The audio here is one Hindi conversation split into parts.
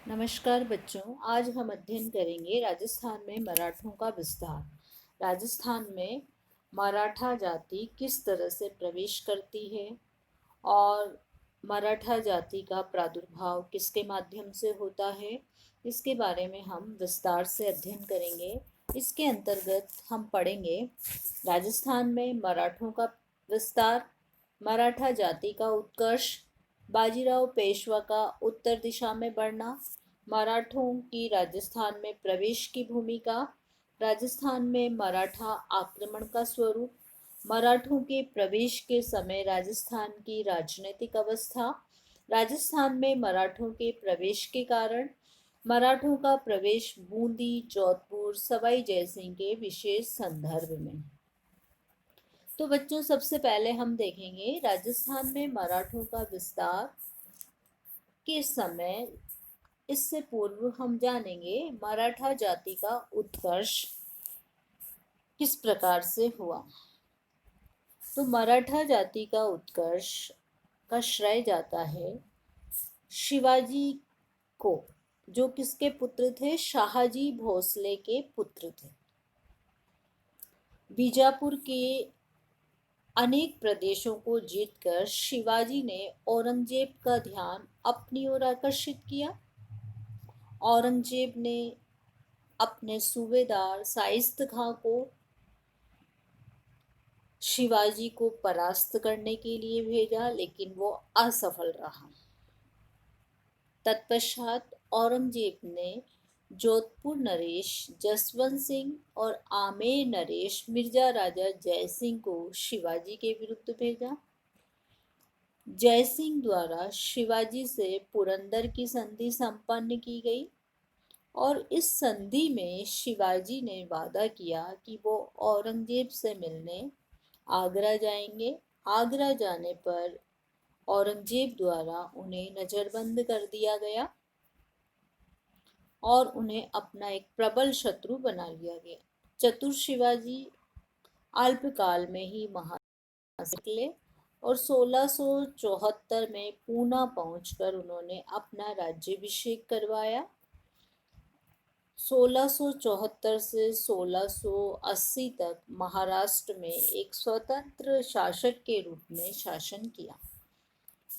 नमस्कार बच्चों, आज हम अध्ययन करेंगे राजस्थान में मराठों का विस्तार। राजस्थान में मराठा जाति किस तरह से प्रवेश करती है और मराठा जाति का प्रादुर्भाव किसके माध्यम से होता है, इसके बारे में हम विस्तार से अध्ययन करेंगे। इसके अंतर्गत हम पढ़ेंगे राजस्थान में मराठों का विस्तार, मराठा जाति का उत्कर्ष, बाजीराव पेशवा का उत्तर दिशा में बढ़ना, मराठों की राजस्थान में प्रवेश की भूमिका, राजस्थान में मराठा आक्रमण का स्वरूप, मराठों के प्रवेश के समय राजस्थान की राजनीतिक अवस्था, राजस्थान में मराठों के प्रवेश के कारण, मराठों का प्रवेश बूंदी, जोधपुर, सवाई जयसिंह के विशेष संदर्भ में। तो बच्चों, सबसे पहले हम देखेंगे राजस्थान में मराठों का विस्तार के समय। इससे पूर्व हम जानेंगे मराठा जाति का उत्कर्ष किस प्रकार से हुआ। तो मराठा जाति का उत्कर्ष का श्रेय जाता है शिवाजी को, जो किसके पुत्र थे? शाहजी भोसले के पुत्र थे। बीजापुर के अनेक प्रदेशों को जीतकर शिवाजी ने औरंगजेब का ध्यान अपनी ओर आकर्षित किया। औरंगजेब ने अपने सूबेदार शाइस्त खां को शिवाजी को परास्त करने के लिए भेजा, लेकिन वो असफल रहा। तत्पश्चात औरंगजेब ने जोधपुर नरेश जसवंत सिंह और आमेर नरेश मिर्जा राजा जयसिंह को शिवाजी के विरुद्ध भेजा। जयसिंह द्वारा शिवाजी से पुरंदर की संधि संपन्न की गई और इस संधि में शिवाजी ने वादा किया कि वो औरंगजेब से मिलने आगरा जाएंगे। आगरा जाने पर औरंगजेब द्वारा उन्हें नजरबंद कर दिया गया और उन्हें अपना एक प्रबल शत्रु बना लिया गया। चतुर शिवाजी अल्पकाल में ही महान निकले और 1674 में पूना पहुंचकर उन्होंने अपना राज्याभिषेक करवाया। 1674 से 1680 तक महाराष्ट्र में एक स्वतंत्र शासक के रूप में शासन किया।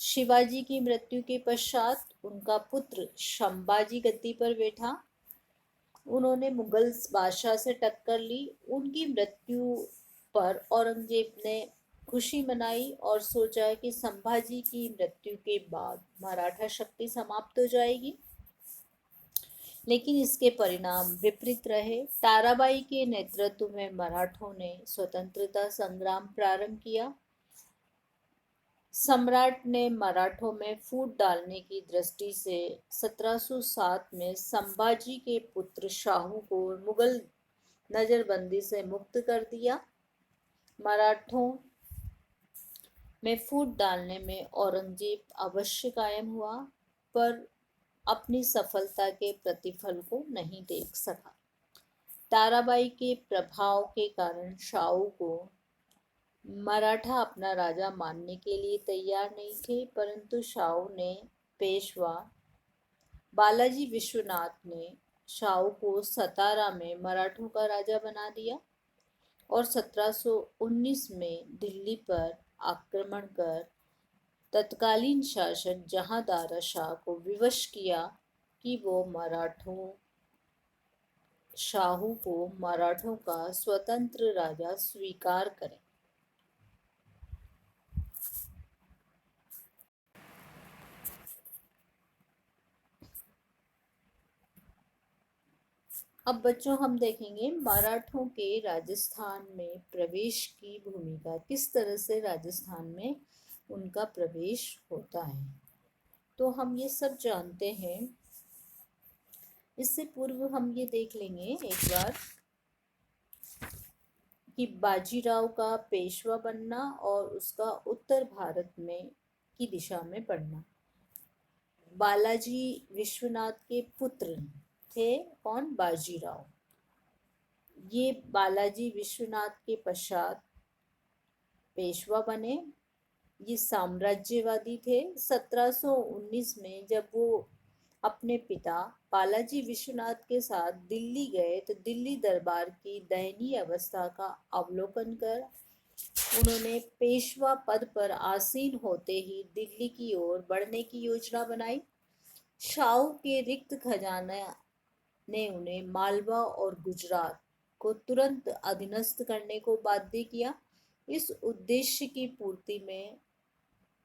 शिवाजी की मृत्यु के पश्चात उनका पुत्र संभाजी गद्दी पर बैठा। उन्होंने मुगल बादशाह से टक्कर ली। उनकी मृत्यु पर औरंगजेब ने खुशी मनाई और सोचा कि संभाजी की मृत्यु के बाद मराठा शक्ति समाप्त हो जाएगी, लेकिन इसके परिणाम विपरीत रहे। ताराबाई के नेतृत्व में मराठों ने स्वतंत्रता संग्राम प्रारंभ किया। सम्राट ने मराठों में फूट डालने की दृष्टि से 1707 में संभाजी के पुत्र शाहू को मुगल नजरबंदी से मुक्त कर दिया। मराठों में फूट डालने में औरंगजेब अवश्य कायम हुआ, पर अपनी सफलता के प्रतिफल को नहीं देख सका। ताराबाई के प्रभाव के कारण शाहू को मराठा अपना राजा मानने के लिए तैयार नहीं थे, परंतु शाहू ने पेशवा बालाजी विश्वनाथ ने शाहू को सतारा में मराठों का राजा बना दिया और 1719 में दिल्ली पर आक्रमण कर तत्कालीन शासक जहांदारा शाह को विवश किया कि वो शाहू को मराठों का स्वतंत्र राजा स्वीकार करें। अब बच्चों, हम देखेंगे मराठों के राजस्थान में प्रवेश की भूमिका, किस तरह से राजस्थान में उनका प्रवेश होता है। तो हम ये सब जानते हैं। इससे पूर्व हम ये देख लेंगे एक बार कि बाजीराव का पेशवा बनना और उसका उत्तर भारत में की दिशा में बढ़ना। बालाजी विश्वनाथ के पुत्र थे कौन? बाजीराव। ये बालाजी विश्वनाथ के पश्चात पेशवा बने। ये साम्राज्यवादी थे। 1719 में जब वो अपने पिता बालाजी विश्वनाथ के साथ दिल्ली गए तो दिल्ली दरबार की दयनीय अवस्था का अवलोकन कर उन्होंने पेशवा पद पर आसीन होते ही दिल्ली की ओर बढ़ने की योजना बनाई। शाहू के रिक्त खजाना ने उन्हें मालवा और गुजरात को तुरंत अधीनस्थ करने को बाध्य किया। इस उद्देश्य की पूर्ति में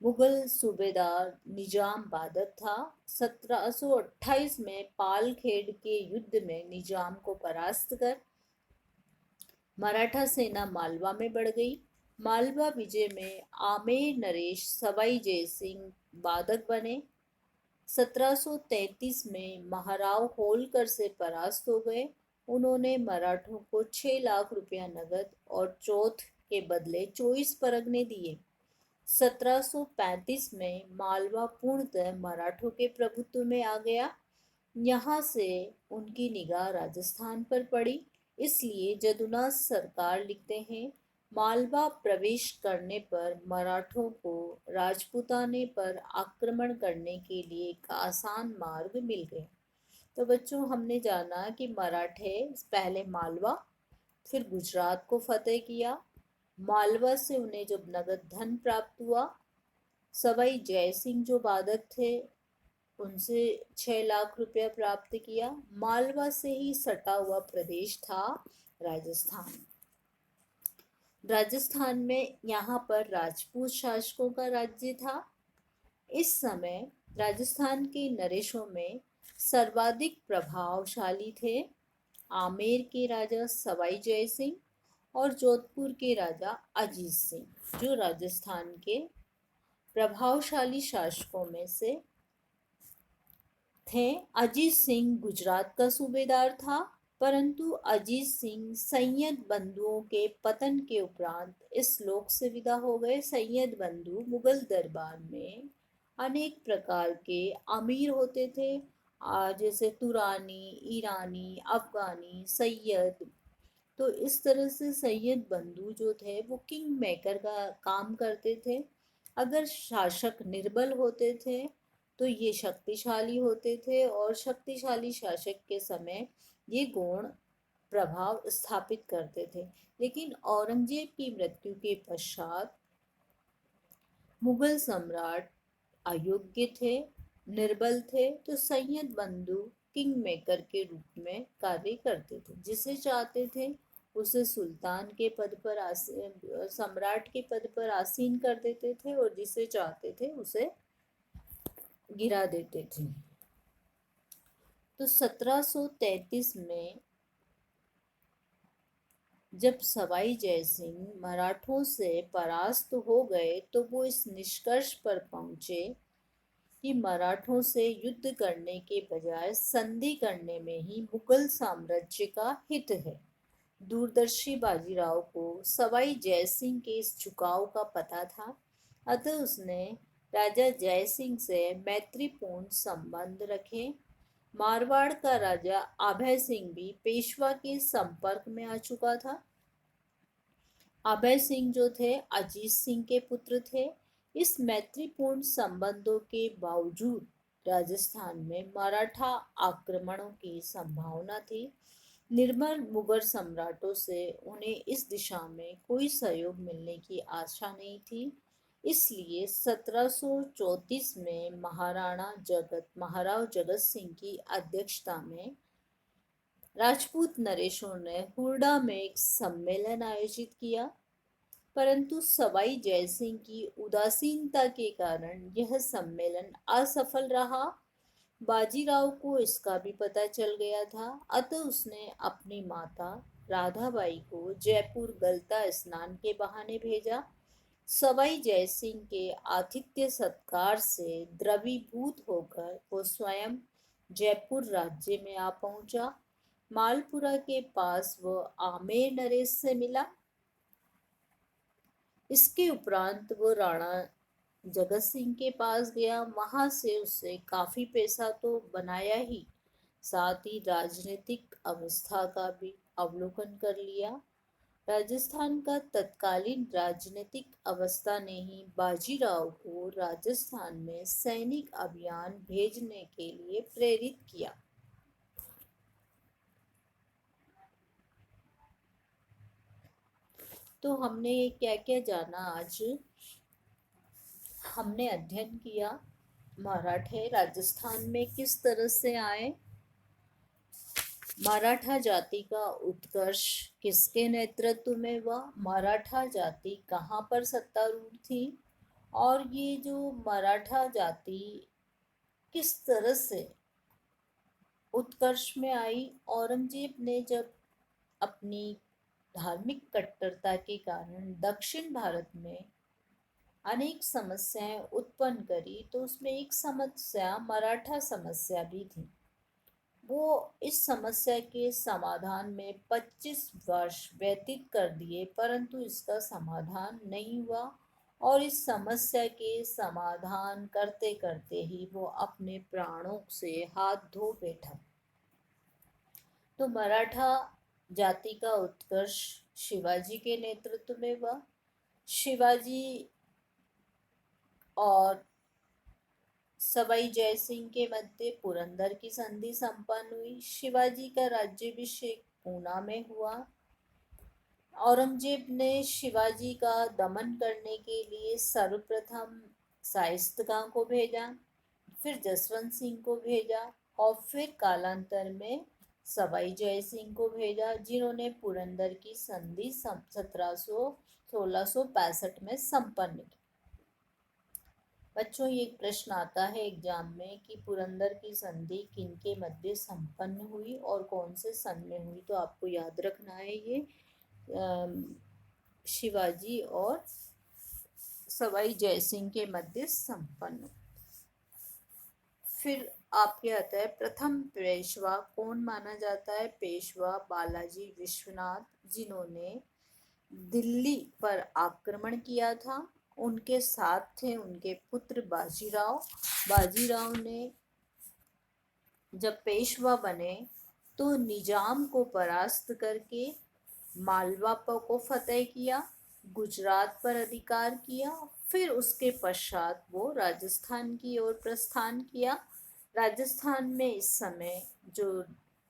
मुगल सूबेदार निजाम बादक था। 1728 में पालखेड़ के युद्ध में निजाम को परास्त कर मराठा सेना मालवा में बढ़ गई। मालवा विजय में आमेर नरेश सवाई जयसिंह बादक बने। 1733 में महाराव होलकर से परास्त हो गए। उन्होंने मराठों को 6 लाख रुपया नगद और चौथ के बदले 24 परगने दिए। 1735 में मालवा पूर्णतः मराठों के प्रभुत्व में आ गया। यहाँ से उनकी निगाह राजस्थान पर पड़ी। इसलिए जदुनाथ सरकार लिखते हैं, मालवा प्रवेश करने पर मराठों को राजपूताने पर आक्रमण करने के लिए एक आसान मार्ग मिल गया। तो बच्चों, हमने जाना कि मराठे पहले मालवा फिर गुजरात को फतेह किया। मालवा से उन्हें जब नगद धन प्राप्त हुआ, सवाई जयसिंह जो बादक थे उनसे 6 लाख रुपया प्राप्त किया। मालवा से ही सटा हुआ प्रदेश था राजस्थान। राजस्थान में यहाँ पर राजपूत शासकों का राज्य था। इस समय राजस्थान के नरेशों में सर्वाधिक प्रभावशाली थे आमेर के राजा सवाई जय सिंह और जोधपुर के राजा अजीत सिंह, जो राजस्थान के प्रभावशाली शासकों में से थे। अजीत सिंह गुजरात का सूबेदार था, परंतु अजीत सिंह सैयद बंधुओं के पतन के उपरांत इस लोक से विदा हो गए। सैयद बंधु मुगल दरबार में अनेक प्रकार के अमीर होते थे, जैसे तुरानी, ईरानी, अफगानी, सैयद। तो इस तरह से सैयद बंधु जो थे वो किंग मेकर का काम करते थे। अगर शासक निर्बल होते थे तो ये शक्तिशाली होते थे, और शक्तिशाली शासक के समय ये गौण प्रभाव स्थापित करते थे। लेकिन औरंगजेब की मृत्यु के पश्चात मुगल सम्राट अयोग्य थे, निर्बल थे, तो सैयद बंधु किंग मेकर के रूप में कार्य करते थे। जिसे चाहते थे उसे सुल्तान के पद पर सम्राट के पद पर आसीन कर देते थे, और जिसे चाहते थे उसे गिरा देते थे। तो 1733 में जब सवाई जयसिंह मराठों से परास्त हो गए तो वो इस निष्कर्ष पर पहुंचे कि मराठों से युद्ध करने के बजाय संधि करने में ही मुगल साम्राज्य का हित है। दूरदर्शी बाजीराव को सवाई जयसिंह के इस झुकाव का पता था, अतः उसने राजा जयसिंह से मैत्रीपूर्ण संबंध रखे। मारवाड़ का राजा अभय सिंह भी पेशवा के संपर्क में आ चुका था। अभय सिंह जो थे अजीत सिंह के पुत्र थे। इस मैत्रीपूर्ण संबंधों के बावजूद राजस्थान में मराठा आक्रमणों की संभावना थी। निर्बल मुगल सम्राटों से उन्हें इस दिशा में कोई सहयोग मिलने की आशा नहीं थी। इसलिए 1734 में महाराव जगत सिंह की अध्यक्षता में राजपूत नरेशों ने हुरडा में एक सम्मेलन आयोजित किया, परंतु सवाई जयसिंह की उदासीनता के कारण यह सम्मेलन असफल रहा। बाजीराव को इसका भी पता चल गया था, अतः उसने अपनी माता राधाबाई को जयपुर गलता स्नान के बहाने भेजा। सवाई जयसिंह के आतिथ्य सत्कार से द्रवीभूत होकर वो स्वयं जयपुर राज्य में आ पहुंचा। मालपुरा के पास वह आमेर नरेश से मिला। इसके उपरांत वो राणा जगत सिंह के पास गया। वहां से उससे काफी पैसा तो बनाया ही, साथ ही राजनीतिक अवस्था का भी अवलोकन कर लिया। राजस्थान का तत्कालीन राजनीतिक अवस्था ने ही बाजीराव को राजस्थान में सैनिक अभियान भेजने के लिए प्रेरित किया। तो हमने क्या क्या जाना आज? हमने अध्ययन किया मराठे राजस्थान में किस तरह से आए, मराठा जाति का उत्कर्ष किसके नेतृत्व में हुआ, मराठा जाति कहाँ पर सत्तारूढ़ थी, और ये जो मराठा जाति किस तरह से उत्कर्ष में आई। औरंगजेब ने जब अपनी धार्मिक कट्टरता के कारण दक्षिण भारत में अनेक समस्याएं उत्पन्न करी, तो उसमें एक समस्या मराठा समस्या भी थी। वो इस समस्या के समाधान में 25 वर्ष व्यतीत कर दिए, परंतु इसका समाधान नहीं हुआ, और इस समस्या के समाधान करते करते ही वो अपने प्राणों से हाथ धो बैठा। तो मराठा जाति का उत्कर्ष शिवाजी के नेतृत्व में हुआ। शिवाजी और सवाई जयसिंह के मध्य पुरंदर की संधि संपन्न हुई। शिवाजी का राज्याभिषेक पूना में हुआ। औरंगजेब ने शिवाजी का दमन करने के लिए सर्वप्रथम शाइस्तखां को भेजा, फिर जसवंत सिंह को भेजा, और फिर कालांतर में सवाई जयसिंह को भेजा, जिन्होंने पुरंदर की संधि 1665 में संपन्न की। बच्चों, ये प्रश्न आता है एग्जाम में कि पुरंदर की संधि किनके मध्य संपन्न हुई और कौन से सन में हुई। तो आपको याद रखना है ये शिवाजी और सवाई जयसिंह के मध्य संपन्न। फिर आपके आता है प्रथम पेशवा कौन माना जाता है? पेशवा बालाजी विश्वनाथ, जिन्होंने दिल्ली पर आक्रमण किया था। उनके साथ थे उनके पुत्र बाजीराव। बाजीराव ने जब पेशवा बने तो निजाम को परास्त करके मालवा को फतेह किया, गुजरात पर अधिकार किया। फिर उसके पश्चात वो राजस्थान की ओर प्रस्थान किया। राजस्थान में इस समय जो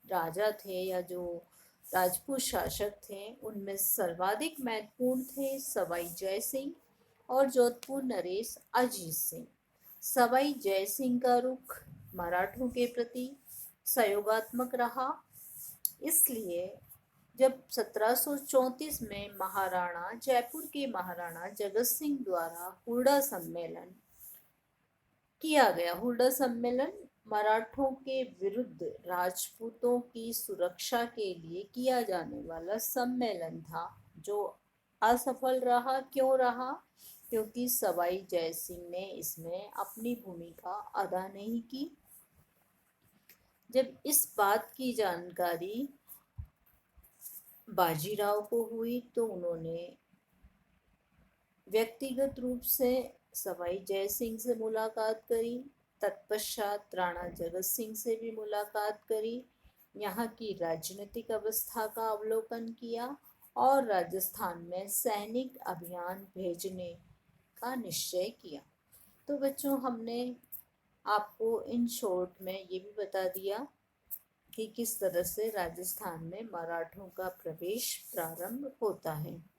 राजा थे या जो राजपूत शासक थे, उनमें सर्वाधिक महत्वपूर्ण थे सवाई जयसिंह और जोधपुर नरेश अजीत सिंह। सवाई जयसिंह का रुख मराठों के प्रति सहयोगात्मक रहा, इसलिए जब 1734 में महाराणा जयपुर के महाराणा जगत सिंह द्वारा हुड्डा सम्मेलन किया गया। हुड्डा सम्मेलन मराठों के विरुद्ध राजपूतों की सुरक्षा के लिए किया जाने वाला सम्मेलन था, जो असफल रहा। क्यों रहा? क्योंकि सवाई जयसिंह ने इसमें अपनी भूमिका अदा नहीं की। जब इस बात की जानकारी बाजीराव को हुई तो उन्होंने व्यक्तिगत रूप से सवाई जयसिंह से मुलाकात करी। तत्पश्चात राणा जगत सिंह से भी मुलाकात करी, यहाँ की राजनीतिक अवस्था का अवलोकन किया और राजस्थान में सैनिक अभियान भेजने का निश्चय किया। तो बच्चों, हमने आपको इन शॉर्ट में ये भी बता दिया कि किस तरह से राजस्थान में मराठों का प्रवेश प्रारंभ होता है।